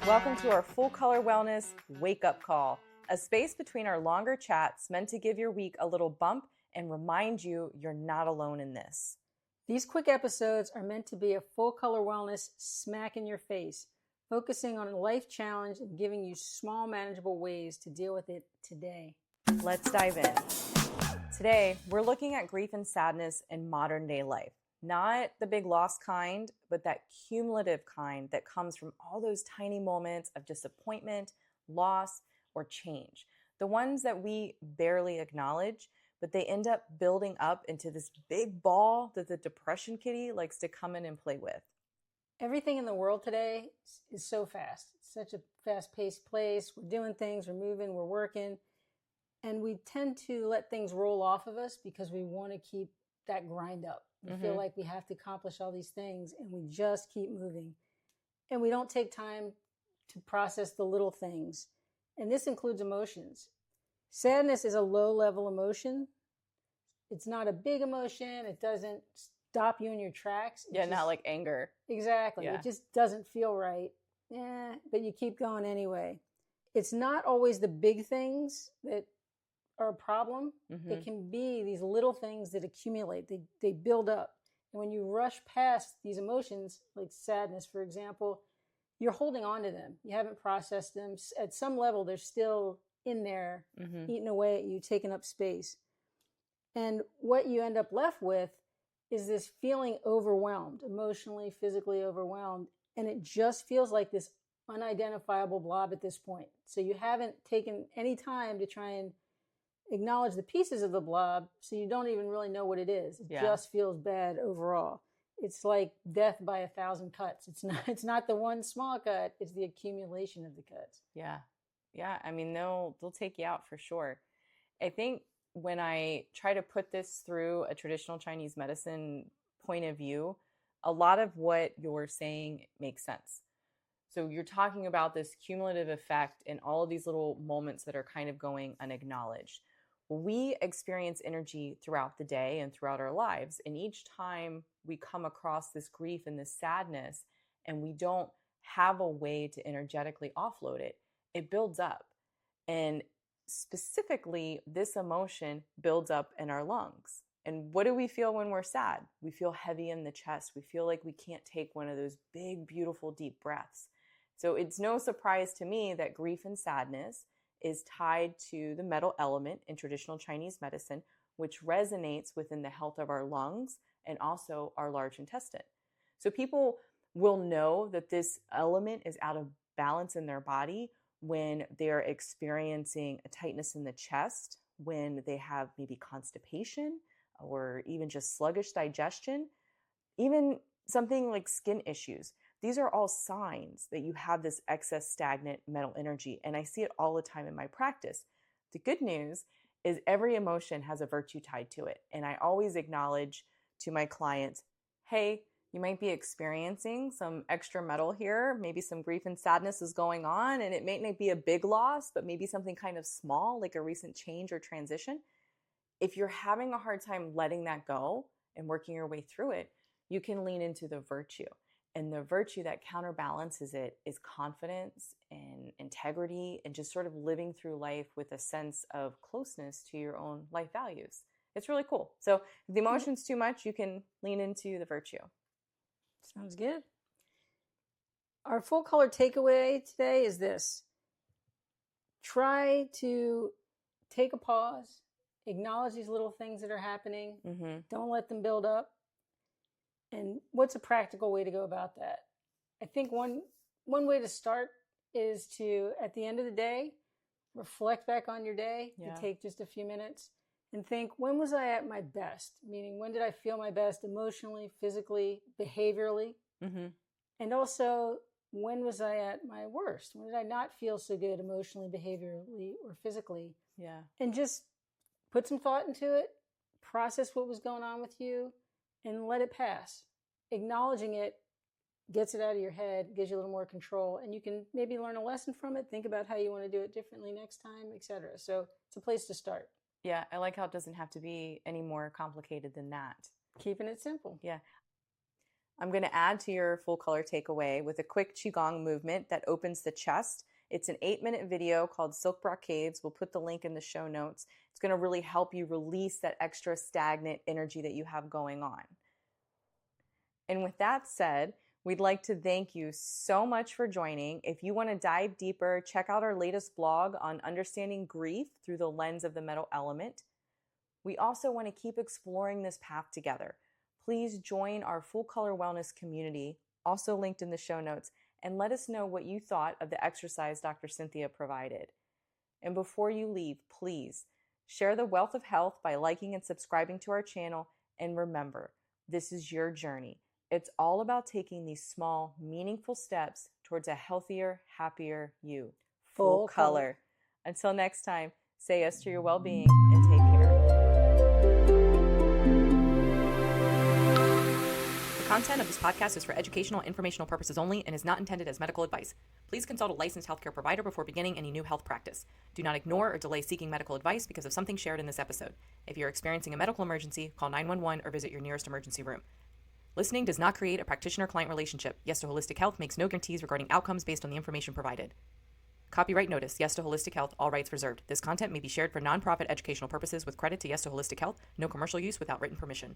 Welcome to our Full Color Wellness Wake Up Call, a space between our longer chats meant to give your week a little bump and remind you you're not alone in this. These quick episodes are meant to be a full color wellness smack in your face, focusing on a life challenge and giving you small, manageable ways to deal with it today. Let's dive in. Today, we're looking at grief and sadness in modern day life. Not the big loss kind, but that cumulative kind that comes from all those tiny moments of disappointment, loss, or change. The ones that we barely acknowledge, but they end up building up into this big ball that the depression kitty likes to come in and play with. Everything in the world today is so fast. It's such a fast-paced place. We're doing things, we're moving, we're working, and we tend to let things roll off of us because we want to keep that grind up. We feel like we have to accomplish all these things, and we just keep moving. And we don't take time to process the little things. And this includes emotions. Sadness is a low-level emotion. It's not a big emotion. It doesn't stop you in your tracks. Not like anger. Exactly. Yeah. It just doesn't feel right. But you keep going anyway. It's not always the big things that are a problem. It can be these little things that accumulate. They build up. And when you rush past these emotions, like sadness, for example, you're holding on to them. You haven't processed them. At some level, they're still in there, eating away at you, taking up space. And what you end up left with is this feeling overwhelmed, emotionally, physically overwhelmed. And it just feels like this unidentifiable blob at this point. So you haven't taken any time to try and acknowledge the pieces of the blob, so you don't even really know what it is. It just feels bad overall. It's like death by 1,000 cuts. It's not the one small cut, it's the accumulation of the cuts. Yeah. I mean, they'll take you out for sure. I think when I try to put this through a traditional Chinese medicine point of view, a lot of what you're saying makes sense. So you're talking about this cumulative effect and all of these little moments that are kind of going unacknowledged. We experience energy throughout the day and throughout our lives. And each time we come across this grief and this sadness, and we don't have a way to energetically offload it, it builds up. And specifically, this emotion builds up in our lungs. And what do we feel when we're sad? We feel heavy in the chest. We feel like we can't take one of those big, beautiful, deep breaths. So it's no surprise to me that grief and sadness is tied to the metal element in traditional Chinese medicine, which resonates within the health of our lungs and also our large intestine. So people will know that this element is out of balance in their body when they're experiencing a tightness in the chest, when they have maybe constipation or even just sluggish digestion, even something like skin issues. These are all signs that you have this excess stagnant metal energy, and I see it all the time in my practice. The good news is every emotion has a virtue tied to it, and I always acknowledge to my clients, hey, you might be experiencing some extra metal here, maybe some grief and sadness is going on, and it may not be a big loss, but maybe something kind of small, like a recent change or transition. If you're having a hard time letting that go and working your way through it, you can lean into the virtue. And the virtue that counterbalances it is confidence and integrity and just sort of living through life with a sense of closeness to your own life values. It's really cool. So if the emotion's too much, you can lean into the virtue. Sounds good. Our full color takeaway today is this. Try to take a pause, acknowledge these little things that are happening. Don't let them build up. And what's a practical way to go about that? I think one way to start is to, at the end of the day, reflect back on your day. You take just a few minutes and think, when was I at my best? Meaning, when did I feel my best emotionally, physically, behaviorally? And also, when was I at my worst? When did I not feel so good emotionally, behaviorally, or physically? And just put some thought into it, process what was going on with you, and let it pass. Acknowledging it gets it out of your head, gives you a little more control, and you can maybe learn a lesson from it, think about how you want to do it differently next time, etc. So it's a place to start. Yeah, I like how it doesn't have to be any more complicated than that. Keeping it simple. Yeah. I'm going to add to your full color takeaway with a quick Qigong movement that opens the chest. It's an 8-minute video called Silk Brocades. We'll put the link in the show notes. It's going to really help you release that extra stagnant energy that you have going on. And with that said, we'd like to thank you so much for joining. If you want to dive deeper, check out our latest blog on understanding grief through the lens of the metal element. We also want to keep exploring this path together. Please join our Full Color Wellness community, also linked in the show notes, and let us know what you thought of the exercise Dr. Cynthia provided. And before you leave, please share the wealth of health by liking and subscribing to our channel. And remember, this is your journey. It's all about taking these small, meaningful steps towards a healthier, happier you. Full color. Until next time, say yes to your well-being and take care. The content of this podcast is for educational and informational purposes only and is not intended as medical advice. Please consult a licensed healthcare provider before beginning any new health practice. Do not ignore or delay seeking medical advice because of something shared in this episode. If you're experiencing a medical emergency, call 911 or visit your nearest emergency room. Listening does not create a practitioner-client relationship. Yes to Holistic Health makes no guarantees regarding outcomes based on the information provided. Copyright notice, Yes to Holistic Health, all rights reserved. This content may be shared for nonprofit educational purposes with credit to Yes to Holistic Health. No commercial use without written permission.